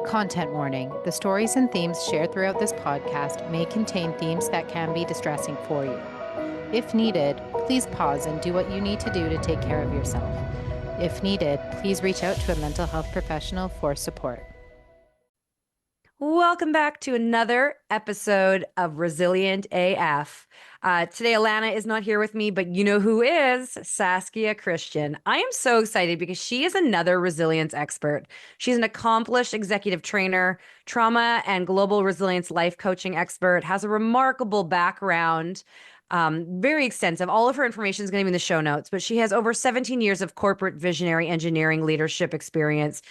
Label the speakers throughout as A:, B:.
A: Content warning. The stories and themes shared throughout this podcast may contain themes that can be distressing for you. If needed, please pause and do what you need to do to take care of yourself. If needed, please reach out to a mental health professional for support.
B: Welcome back to another episode of Resilient AF. Today, Alana is not here with me, but you know who is? Saskia Christian. I am so excited because she is another resilience expert. She's an accomplished executive trainer, trauma and global resilience life coaching expert, has a remarkable background, very extensive. All of her information is going to be in the show notes, but she has over 17 years of corporate visionary engineering leadership experience.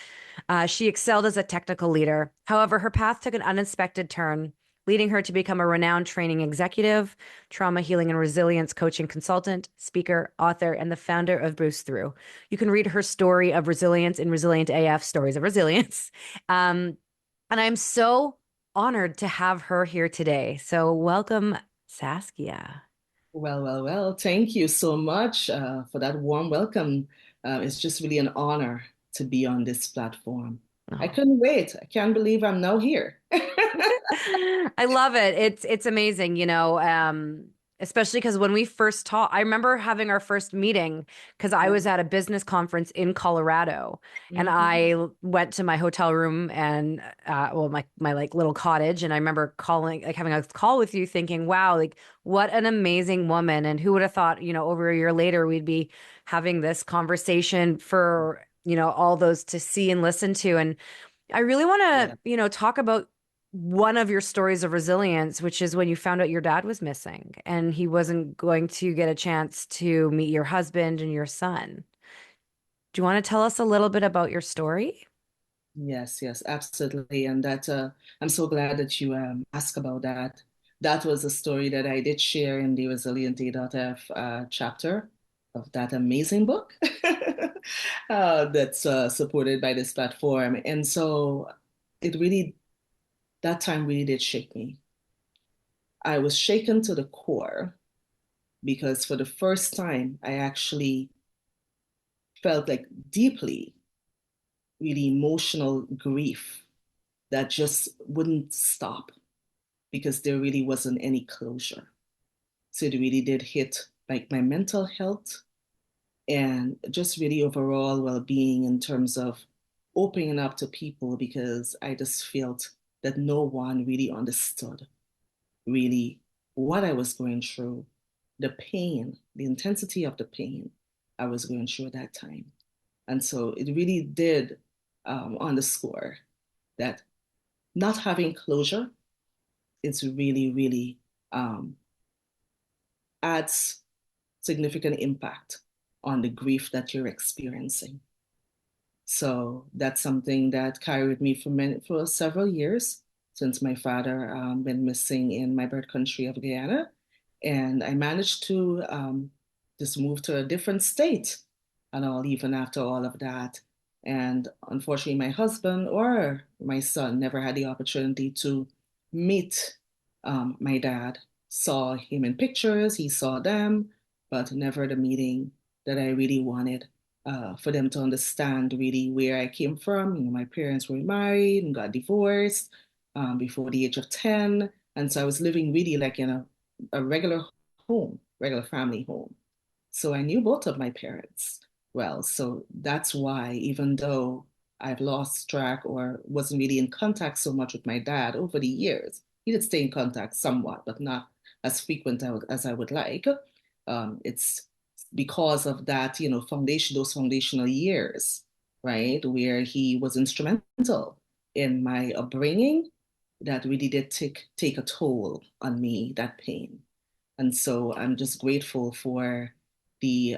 B: She excelled as a technical leader. However, her path took an unexpected turn, leading her to become a renowned training executive, trauma healing and resilience coaching consultant, speaker, author, and the founder of BoostThru. You can read her story of resilience in Resilient AF, Stories of Resilience. And I'm so honored to have her here today. So welcome, Saskia.
C: Well. Thank you so much for that warm welcome. It's just really an honor to be on this platform. I couldn't wait. I can't believe I'm now here.
B: I love it. It's amazing, especially because when we first talked, I remember having our first meeting because I was at a business conference in Colorado, and I went to my hotel room and my like little cottage, and I remember having a call with you, thinking, wow, like what an amazing woman, and who would have thought, over a year later we'd be having this conversation for all those to see and listen to. And I really want to, talk about one of your stories of resilience, which is when you found out your dad was missing and he wasn't going to get a chance to meet your husband and your son. Do you want to tell us a little bit about your story?
C: Yes, absolutely. And that I'm so glad that you asked about that. That was a story that I did share in the Resilient A.F chapter of that amazing book that's supported by this platform. And so it really, that time really did shake me. I was shaken to the core because for the first time, I actually felt like deeply, really emotional grief that just wouldn't stop because there really wasn't any closure. So it really did hit like my mental health and just really overall well-being in terms of opening up to people because I just felt that no one really understood really what I was going through, the pain, the intensity of the pain I was going through at that time. And so it really did underscore that not having closure is really um, adds significant impact on the grief that you're experiencing. So that's something that carried me for several years since my father been missing in my birth country of Guyana. And I managed to just move to a different state and all, even after all of that. And unfortunately, my husband or my son never had the opportunity to meet my dad. Saw him in pictures, he saw them, but never the meeting that I really wanted for them to understand really where I came from. My parents were married and got divorced before the age of 10. And so I was living really like in a regular home, regular family home. So I knew both of my parents well. So that's why, even though I've lost track or wasn't really in contact so much with my dad over the years, he did stay in contact somewhat, but not as frequent as I would like. It's because of that, those foundational years, right, where he was instrumental in my upbringing that really did take a toll on me, that pain. And so I'm just grateful for the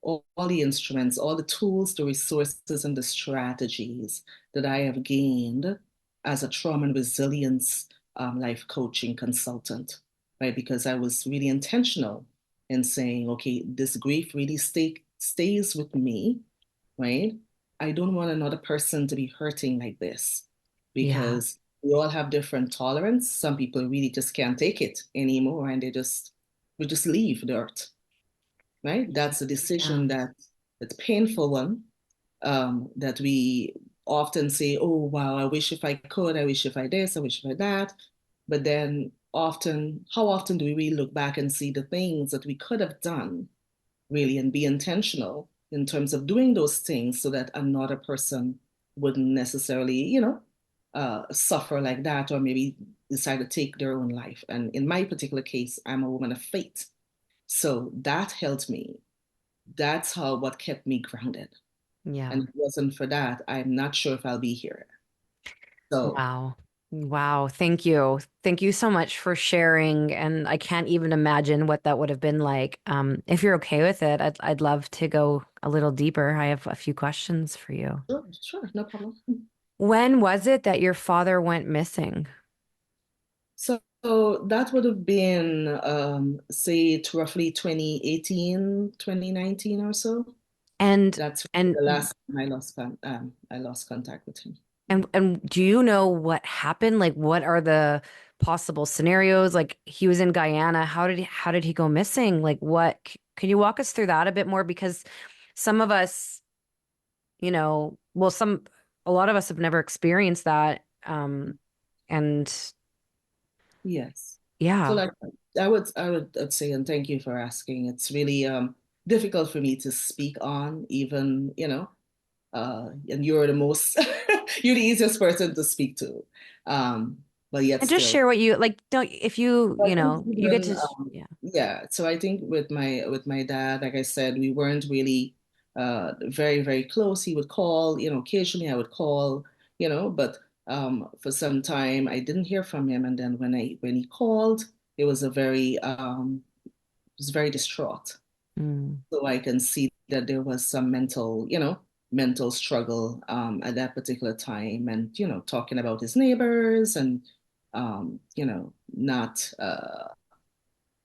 C: all the instruments, all the tools, the resources, and the strategies that I have gained as a trauma and resilience life coaching consultant, right? Because I was really intentional in saying, okay, this grief really stays with me, right? I don't want another person to be hurting like this
B: Yeah.
C: because we all have different tolerance. Some people really just can't take it anymore and we just leave the earth, right? That's a
B: Yeah.
C: decision that's a painful one, that we often say, oh, wow, I wish if I could, I wish if I this, I wish if I that. But then often, how often do we really look back and see the things that we could have done really and be intentional in terms of doing those things so that another person wouldn't necessarily, suffer like that or maybe decide to take their own life. And in my particular case, I'm a woman of faith. So that helped me. That's how what kept me grounded.
B: Yeah.
C: And if it wasn't for that, I'm not sure if I'll be here. So
B: Wow. Wow. Thank you. Thank you so much for sharing. And I can't even imagine what that would have been like. If you're okay with it, I'd love to go a little deeper. I have a few questions for you.
C: sure, sure, no problem.
B: When was it that your father went missing?
C: So that would have been, say, roughly 2018, 2019 or so.
B: And
C: That's
B: and
C: the last time I lost contact with him.
B: and do you know what happened? Like what are the possible scenarios? Like he was in Guyana. How did he go missing? Like what can you walk us through that a bit more? Because some of us, well, a lot of us have never experienced that. And
C: Yes. So
B: yeah.
C: like I'd say, and thank you for asking. It's really difficult for me to speak on, even, and you're the most you're the easiest person to speak to. But yet
B: And just
C: still.
B: share what you like, don't if you,
C: I think
B: you get
C: even
B: to yeah.
C: yeah, so I think with my dad, like I said, we weren't really very, very close. He would call, occasionally I would call, but for some time I didn't hear from him. And then when he called, it was a very was very distraught.
B: Mm,
C: So I can see that there was some mental struggle at that particular time, and talking about his neighbors and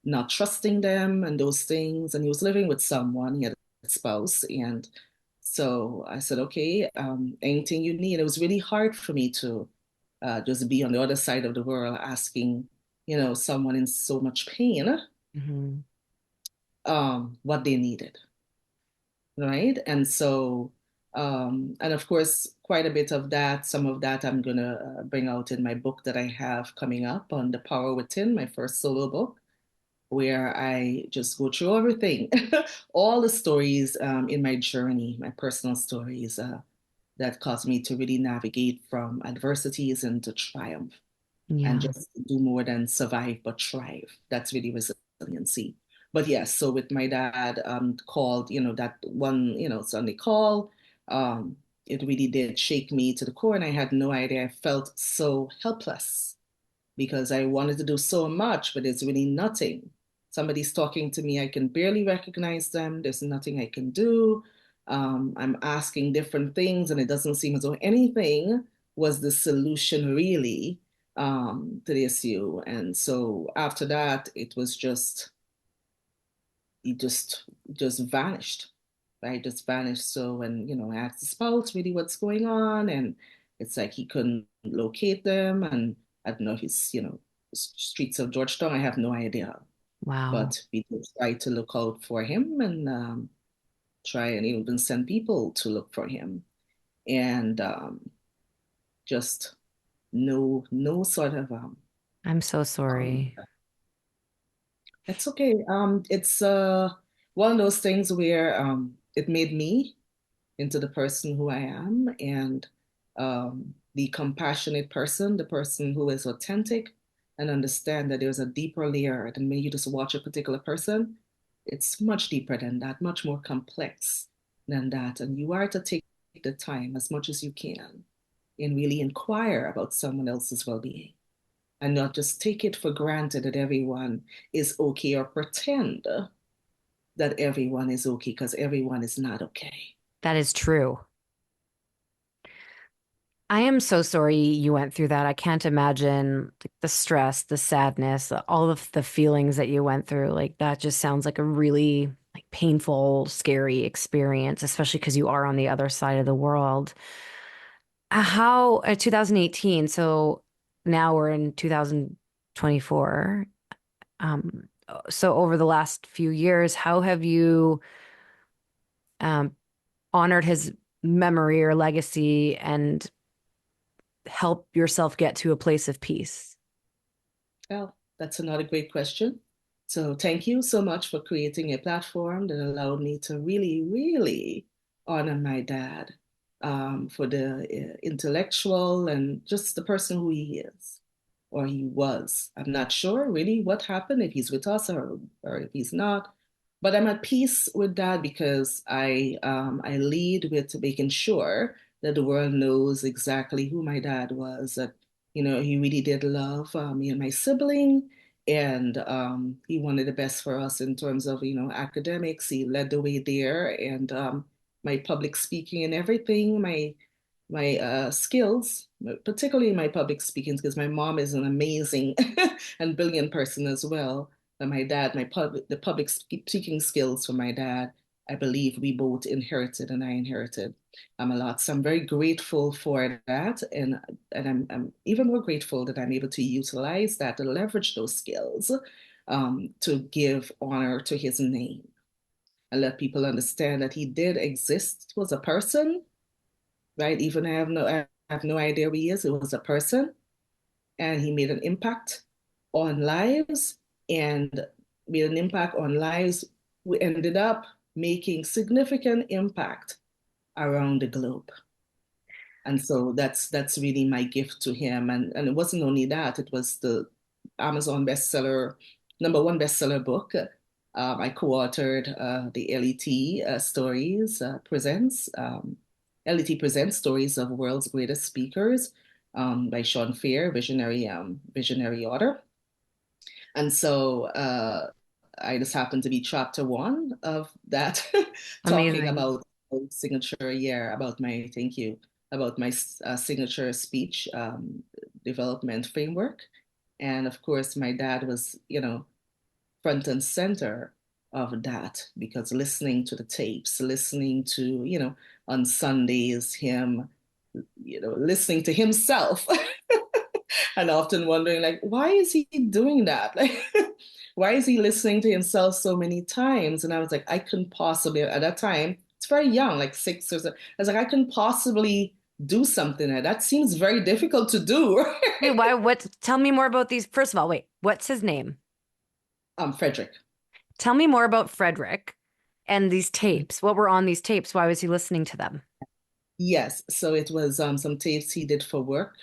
C: not trusting them and those things. And he was living with someone, he had a spouse. And so I said, okay, anything you need. It was really hard for me to just be on the other side of the world asking, someone in so much pain,
B: mhm.
C: what they needed. Right. And so, and of course, quite a bit of that, some of that I'm going to bring out in my book that I have coming up on The Power Within, my first solo book, where I just go through everything, all the stories in my journey, my personal stories that caused me to really navigate from adversities into triumph and
B: Yeah.
C: just do more than survive but thrive. That's really resiliency. But yes, so with my dad called, that one, Sunday call, it really did shake me to the core, and I had no idea. I felt so helpless because I wanted to do so much, but there's really nothing. Somebody's talking to me, I can barely recognize them. There's nothing I can do. I'm asking different things, and it doesn't seem as though anything was the solution really to the issue. And so after that, it was just, he just vanished. Right? Just vanished. So when, I asked the spouse really what's going on, and it's like he couldn't locate them. And I don't know if it's, streets of Georgetown. I have no idea.
B: Wow.
C: But we did try to look out for him and try and even send people to look for him. And just no sort of
B: I'm so sorry.
C: it's okay. It's one of those things where it made me into the person who I am, and the compassionate person, the person who is authentic and understand that there's a deeper layer than when you just watch a particular person. It's much deeper than that, much more complex than that. And you are to take the time as much as you can and really inquire about someone else's well-being and not just take it for granted that everyone is okay or pretend that everyone is okay, because everyone is not okay.
B: That is true. I am so sorry you went through that. I can't imagine like, the stress, the sadness, all of the feelings that you went through. Like that just sounds like a really like painful, scary experience, especially because you are on the other side of the world. How 2018, so now we're in 2024. So over the last few years, how have you um honored his memory or legacy and help yourself get to a place of peace?
C: Well, that's another great question. So thank you so much for creating a platform that allowed me to really, really honor my dad, for the intellectual and just the person who he is, or he was. I'm not sure really what happened, if he's with us or if he's not. But I'm at peace with that because I lead with making sure that the world knows exactly who my dad was. That he really did love me and my sibling, and he wanted the best for us in terms of academics. He led the way there, and my public speaking and everything, my skills, particularly my public speaking, because my mom is an amazing and brilliant person as well. And my dad, the public speaking skills from my dad, I believe we both inherited, and I inherited a lot. So I'm very grateful for that, and I'm even more grateful that I'm able to utilize that to leverage those skills, to give honor to his name and let people understand that he did exist, was a person, right? Even I have no idea who he is. It was a person, and he made an impact on lives, and made an impact on lives. We ended up making significant impact around the globe. And so that's really my gift to him. And it wasn't only that, it was the Amazon bestseller, #1 bestseller book. I co-authored the LET stories presents LET presents stories of world's greatest speakers, by Sean Fair, visionary author. And so I just happened to be chapter 1 of that, talking
B: Amazing.
C: about signature, yeah, about my, thank you, about my signature speech development framework. And of course, my dad was, front and center of that, because listening to the tapes, listening to, on Sundays, him, listening to himself and often wondering, like, why is he doing that? Like, why is he listening to himself so many times? And I was like, I couldn't possibly, at that time, it's very young, like 6 or so. I was like, I couldn't possibly do something like that. Seems very difficult to do.
B: Wait, why? What? Tell me more about these. First of all, wait, what's his name?
C: Frederick.
B: Tell me more about Frederick and these tapes. What were on these tapes? Why was he listening to them?
C: Yes, so it was some tapes he did for work.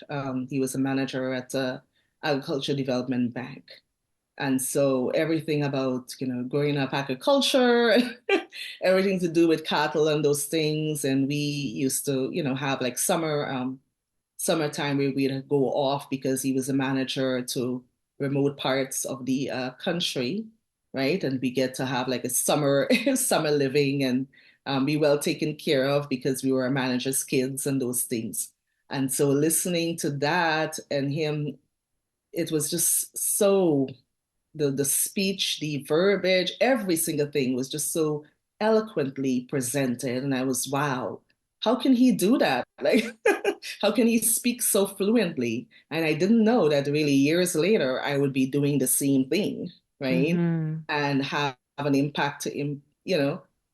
C: He was a manager at a agriculture development bank. And so everything about, growing up agriculture, everything to do with cattle and those things. And we used to, have like summertime where we'd go off because he was a manager to remote parts of the country, right? And we get to have like a summer summer living, and be well taken care of because we were a manager's kids and those things. And so listening to that and him, it was just so, the speech, the verbiage, every single thing was just so eloquently presented. And I was, wow, how can he do that? Like, how can he speak so fluently? And I didn't know that really years later I would be doing the same thing, right?
B: Mm-hmm.
C: And have an impact in,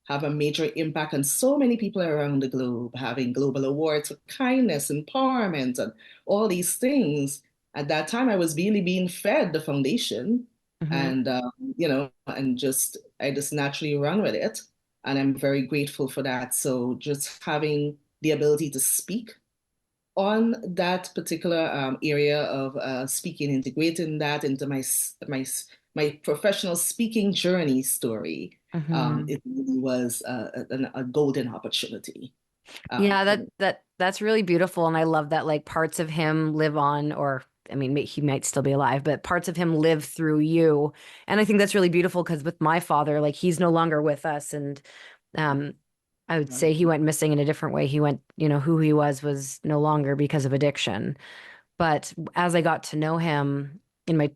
C: have a major impact on so many people around the globe, having global awards for kindness, empowerment, and all these things. At that time, I was really being fed the foundation,
B: Mm-hmm.
C: and and I just naturally run with it, and I'm very grateful for that. So just having the ability to speak on that particular area of speaking, integrating that into my professional speaking journey story,
B: Mm-hmm.
C: it really was a golden opportunity
B: Yeah,
C: for
B: that
C: me.
B: that that's really beautiful, and I love that like parts of him live on, or I mean, he might still be alive, but parts of him live through you, and I think that's really beautiful because with my father, like he's no longer with us, and um, I would say he went missing in a different way. He went, who he was no longer because of addiction. But as I got to know him in my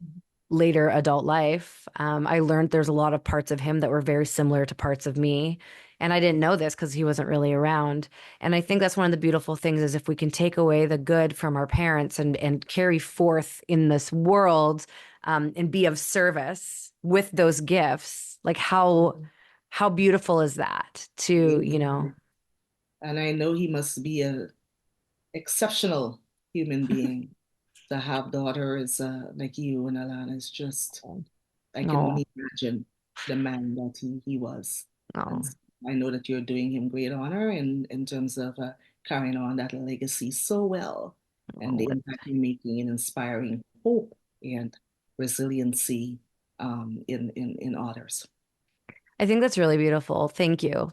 B: later adult life, I learned there's a lot of parts of him that were very similar to parts of me. And I didn't know this because he wasn't really around. And I think that's one of the beautiful things is if we can take away the good from our parents and carry forth in this world, and be of service with those gifts, like how beautiful is that to,
C: Really, And I know he must be an exceptional human being to have daughters like you and Alana. Is just, I can
B: No,
C: only imagine the man that he was. And
B: no,
C: so I know that you're doing him great honor in terms of carrying on that legacy so well and the
B: no.
C: impact you're making in inspiring hope and resiliency in others.
B: I think that's really beautiful. Thank you.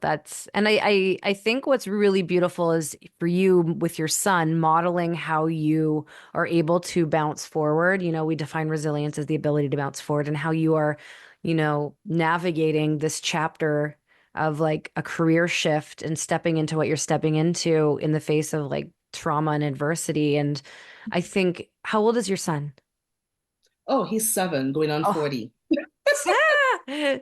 B: And I think what's really beautiful is for you with your son modeling how you are able to bounce forward. You know, we define resilience as the ability to bounce forward and how you are, navigating this chapter of like a career shift and stepping into what you're stepping into in the face of like trauma and adversity. And I think, how old is your son?
C: Oh, he's 7, going on
B: Oh,
C: 40.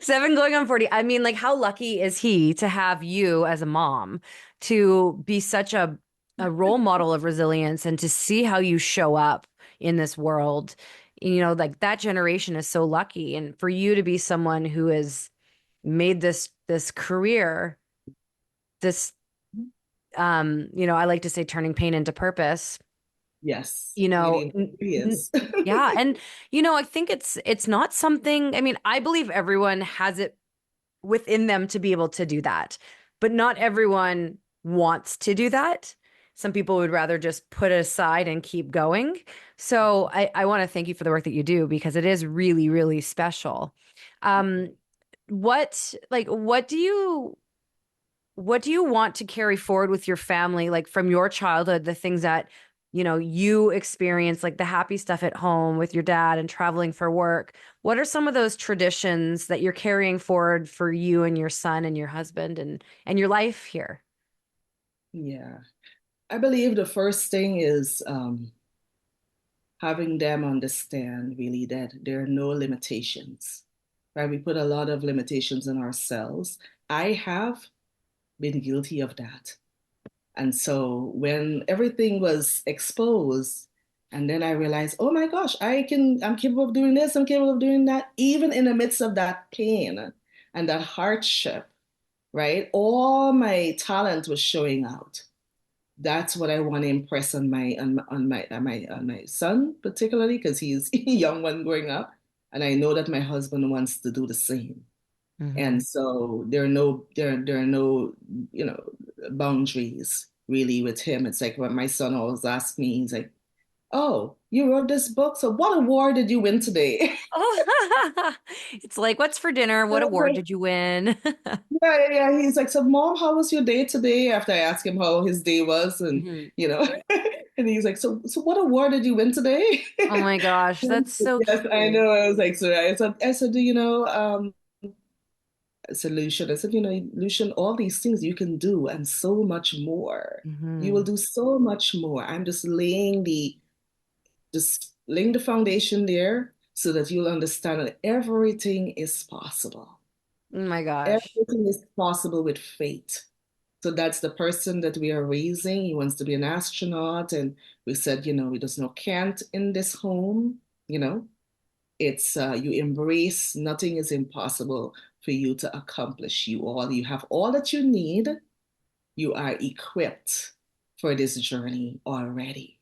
B: 7 going on 40. I mean, like, how lucky is he to have you as a mom to be such a role model of resilience and to see how you show up in this world? Like that generation is so lucky. And for you to be someone who has made this career, this I like to say turning pain into purpose,
C: Yes,
B: you know,
C: really, he is.
B: yeah. And I think it's not something, I mean, I believe everyone has it within them to be able to do that. But not everyone wants to do that. Some people would rather just put it aside and keep going. So I want to thank you for the work that you do because it is really, really special. Um, what do you want to carry forward with your family, like from your childhood, the things that, you experience, like the happy stuff at home with your dad and traveling for work? What are some of those traditions that you're carrying forward for you and your son and your husband and your life here?
C: Yeah. I believe the first thing is having them understand really that there are no limitations, right? We put a lot of limitations on ourselves. I have been guilty of that. And so when everything was exposed, and then I realized, oh my gosh, I'm capable of doing this, I'm capable of doing that, even in the midst of that pain and that hardship, right? All my talent was showing out. That's what I want to impress on my son, particularly because he's a young one growing up. And I know that my husband wants to do the same.
B: Hmm.
C: And so there are no, you know, boundaries really with him. It's like when my son always asks me, he's like, "Oh, you wrote this book, so what award did you win today?"
B: Oh, it's like, what's for dinner?
C: I
B: What
C: was
B: award
C: like,
B: did you win?
C: yeah. He's like, "So, Mom, how was your day today?" After I asked him how his day was, and
B: Mhm.
C: you know, and he's like, "So what award did you win today?"
B: Oh my gosh, that's so
C: Yes, I
B: cute.
C: know. I was like, so I said, do you know, solution. I said, Lucian, all these things you can do and so much more. You will
B: Hmm.
C: do so much more. I'm just laying the foundation there so that you'll understand that everything is possible.
B: Oh my gosh.
C: Everything is possible with faith. So that's the person that we are raising. He wants to be an astronaut. And we said, there's no can't in this home, you know. It's you embrace nothing is impossible for you to accomplish. You have all that you need. You are equipped for this journey already.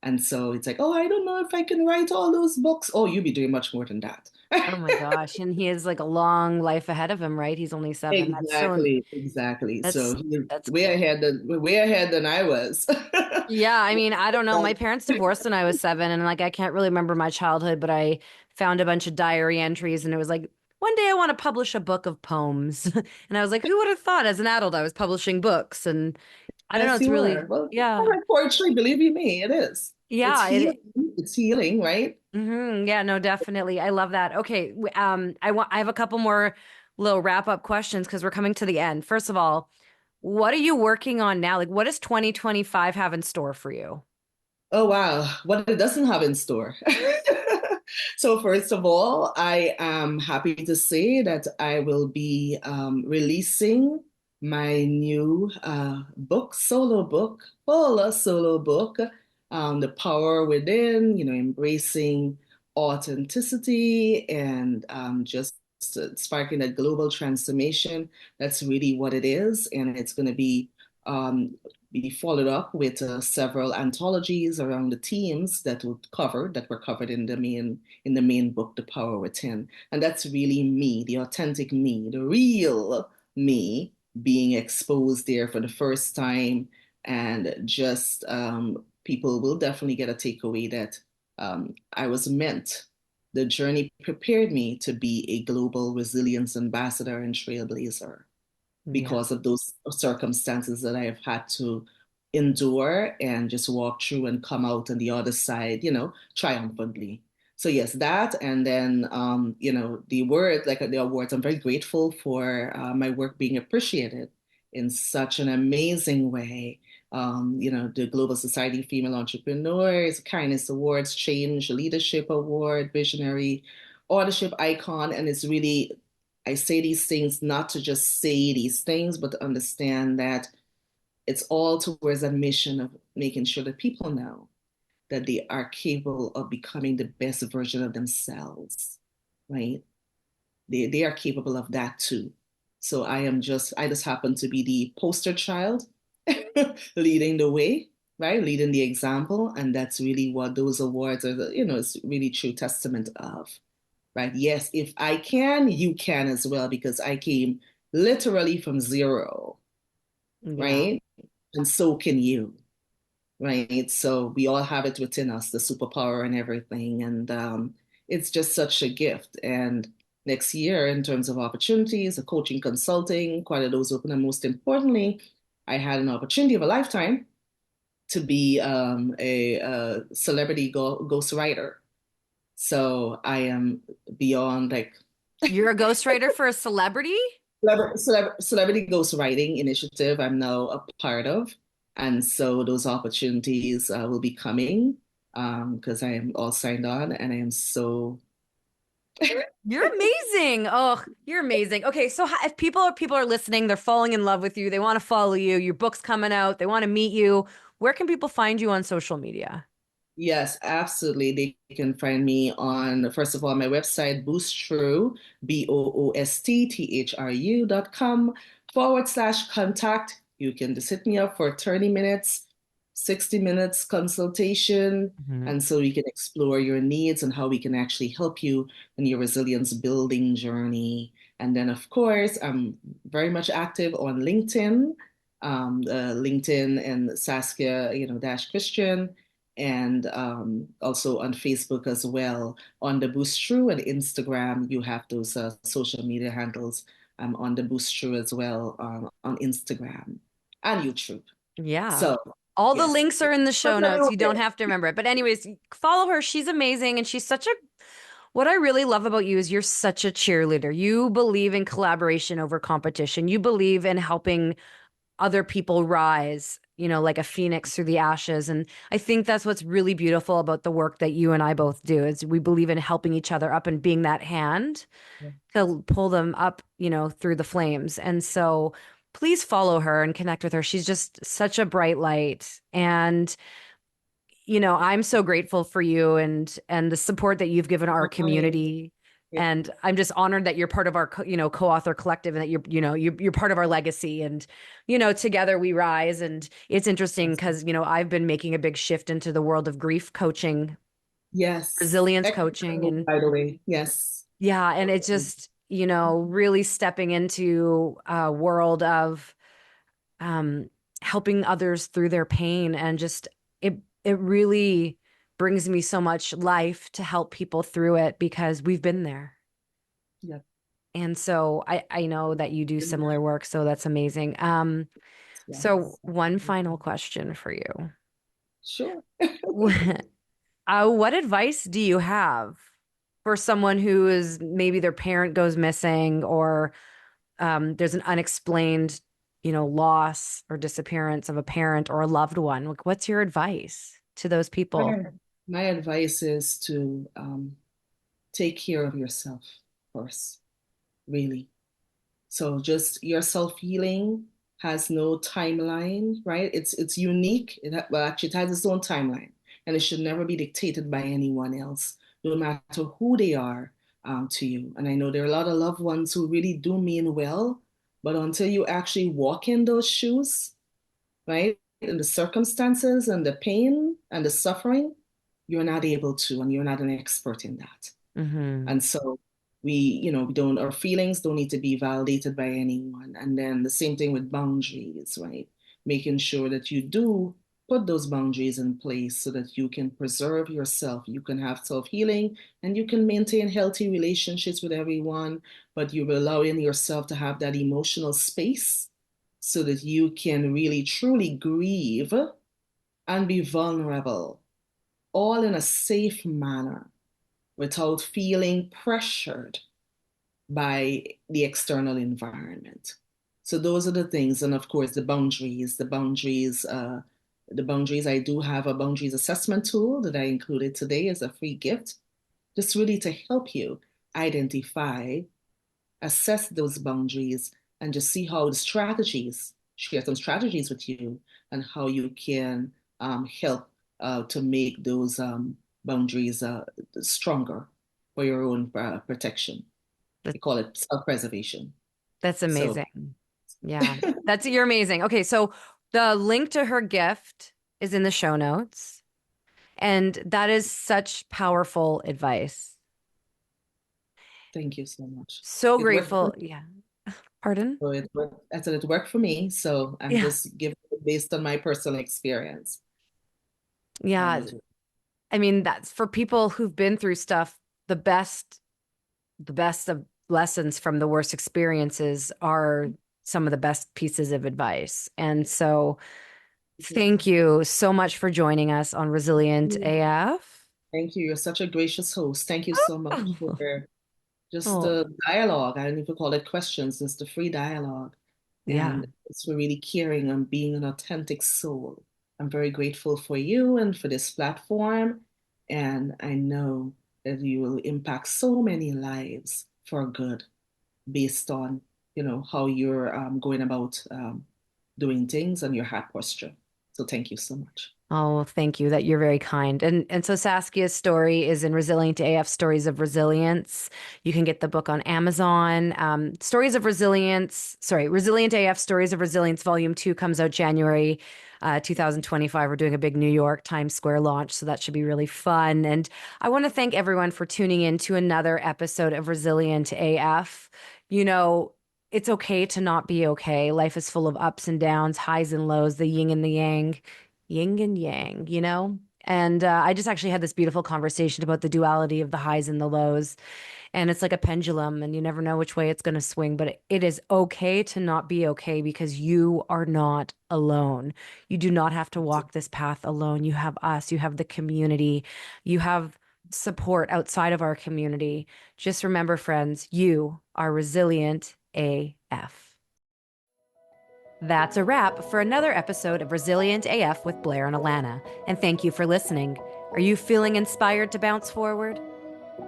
C: And so it's like, oh, I don't know if I can write all those books. Oh, you'll be doing much more than that.
B: Oh my gosh. And he has like a long life ahead of him, right? He's only 7.
C: Exactly.
B: That's
C: So he's
B: that's cool.
C: way ahead than I was.
B: Yeah, I mean, I don't know. My parents divorced when I was 7, and like I can't really remember my childhood, but I found a bunch of diary entries, and it was like, one day I want to publish a book of poems. And I was like, who would have thought as an adult I was publishing books? And I don't know,
C: Yes,
B: it's
C: you were.
B: really,
C: Well, I
B: yeah.
C: write poetry, believe you me, it is. It's
B: Yeah,
C: healing. It's healing, right?
B: yeah, no, definitely. I love that. Okay, I have a couple more little wrap up questions because we're coming to the end. First of all, what are you working on now? Like, what does 2025 have in store for you?
C: Oh, wow. What it doesn't have in store. So, first of all, I am happy to say that I will be releasing my new book, solo book, The Power Within, embracing authenticity and just sparking that global transformation. That's really what it is. And it's going to be We followed up with several anthologies around the themes that were covered in the main book, The Power Within. And that's really me, the authentic me, the real me being exposed there for the first time. And just people will definitely get a takeaway that I was meant. The journey prepared me to be a global resilience ambassador and trailblazer
B: Yeah.
C: because of those circumstances that I have had to endure and just walk through and come out on the other side, triumphantly. So yes, that, and then the word, like the awards. I'm very grateful for my work being appreciated in such an amazing way. The Global Society of Female Entrepreneurs, Kindness Awards, Change Leadership Award, Visionary Authorship Icon, and it's really, I say these things not to just say these things, but to understand that it's all towards a mission of making sure that people know that they are capable of becoming the best version of themselves, right? They are capable of that too. So I just happen to be the poster child leading the way, right? Leading the example. And that's really what those awards are, it's really true testament of, right? Yes, if I can, you can as well, because I came literally from zero,
B: Yeah.
C: right? And so can you, right? So we all have it within us, the superpower and everything. And it's just such a gift. And next year, in terms of opportunities, the coaching, consulting, quite a those open. And most importantly, I had an opportunity of a lifetime to be a celebrity ghostwriter. So I am beyond like
B: You're a ghostwriter for a celebrity?
C: celebrity ghostwriting initiative I'm now a part of. And so those opportunities will be coming because I am all signed on and I am so.
B: You're amazing. Oh, you're amazing. Okay, so if people are listening, they're falling in love with you, they want to follow you, your book's coming out, they want to meet you, where can people find you on social media?
C: Yes, absolutely. They can find me on, first of all, my website, BoostThru, BoostThru.com/contact. You can just hit me up for 30 minutes, 60 minutes consultation.
B: Mhm.
C: And so we can explore your needs and how we can actually help you in your resilience building journey. And then, of course, I'm very much active on LinkedIn, LinkedIn and Saskia, dash Christian, and also on Facebook as well. On the BoostThru and Instagram, you have those social media handles on the BoostThru as well on Instagram and YouTube.
B: Yeah.
C: So
B: All the
C: yes,
B: links are in the show
C: that's
B: notes. You don't
C: everywhere.
B: have to remember it. But anyways, follow her. She's amazing and she's such a what I really love about you is you're such a cheerleader. You believe in collaboration over competition. You believe in helping other people rise, like a phoenix through the ashes. And I think that's what's really beautiful about the work that you and I both do is we believe in helping each other up and being that hand to pull them up, through the flames. And so please follow her and connect with her. She's just such a bright light. And I'm so grateful for you and the support that you've given our community.
C: Yeah.
B: And I'm just honored that you're part of our, co-author collective and that you're part of our legacy and, together we rise. And it's interesting because, I've been making a big shift into the world of grief coaching,
C: Yes.
B: resilience coaching.
C: Excellent,
B: And
C: by the way. Yes.
B: yeah, and it's just, really stepping into a world of um, helping others through their pain and just it really brings me so much life to help people through it because we've been there.
C: Yeah.
B: And so I know that you do similar work, so that's amazing. So
C: Yes.
B: one final question for you.
C: Sure.
B: What advice do you have for someone who is maybe their parent goes missing or there's an unexplained, loss or disappearance of a parent or a loved one? Like, what's your advice to those people?
C: My, my advice is to take care of yourself first, really. So just your self-healing has no timeline, right? It's unique. Well, actually, it has its own timeline, and it should never be dictated by anyone else, no matter who they are to you. And I know there are a lot of loved ones who really do mean well, but until you actually walk in those shoes, right? In the circumstances and the pain and the suffering, you're not able to, and you're not an expert in that. And so we don't, our feelings don't need to be validated by anyone. And then the same thing with boundaries, right? Making sure that you do put those boundaries in place so that you can preserve yourself, you can have self-healing, and you can maintain healthy relationships with everyone, but you're allowing yourself to have that emotional space so that you can really truly grieve and be vulnerable, all in a safe manner without feeling pressured by the external environment. So those are the things. And of course, the boundaries, I do have a boundaries assessment tool that I included today as a free gift, just really to help you identify, assess those boundaries, and just see how the strategies, share some strategies with you and how you can help to make those boundaries stronger for your own protection. We call it self-preservation.
B: That's
C: So
B: amazing. Yeah, you're amazing. Okay, so the link to her gift is in the show notes, and that is such powerful advice.
C: thank you so much.
B: So
C: It worked.
B: grateful. Yeah. Pardon?
C: So I said it worked for me. So I'm
B: Yeah.
C: just giving it based on my personal experience.
B: Yeah. I mean, that's for people who've been through stuff, the best of lessons from the worst experiences are some of the best pieces of advice. And so thank you so much for joining us on Resilient AF.
C: Thank you. You're such a gracious host. Thank you so much for just
B: Oh,
C: the dialogue. I don't even call it questions, just the free dialogue.
B: yeah.
C: And it's for really caring and being an authentic soul. I'm very grateful for you and for this platform. And I know that you will impact so many lives for good based on, how you're going about doing things and your heart posture. So thank you so much.
B: Oh, thank you. That you're very kind. And so Saskia's story is in Resilient AF Stories of Resilience. You can get the book on Amazon. Resilient AF Stories of Resilience Volume 2 comes out January 2025. We're doing a big New York Times Square launch, so that should be really fun. And I want to thank everyone for tuning in to another episode of Resilient AF. It's okay to not be okay. Life is full of ups and downs, highs and lows, the yin and the yang, yin and yang. And I just actually had this beautiful conversation about the duality of the highs and the lows. And it's like a pendulum, and you never know which way it's going to swing. But it is okay to not be okay because you are not alone. You do not have to walk this path alone. You have us, you have the community, you have support outside of our community. Just remember, friends, you are resilient AF. That's a wrap for another episode of Resilient AF with Blair and Alana. And thank you for listening. Are you feeling inspired to bounce forward?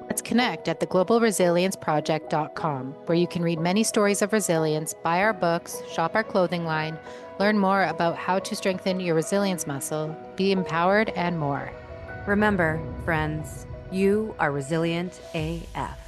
A: Let's connect at theglobalresilienceproject.com, where you can read many stories of resilience, buy our books, shop our clothing line, learn more about how to strengthen your resilience muscle, be empowered, and more.
B: Remember, friends, you are resilient AF.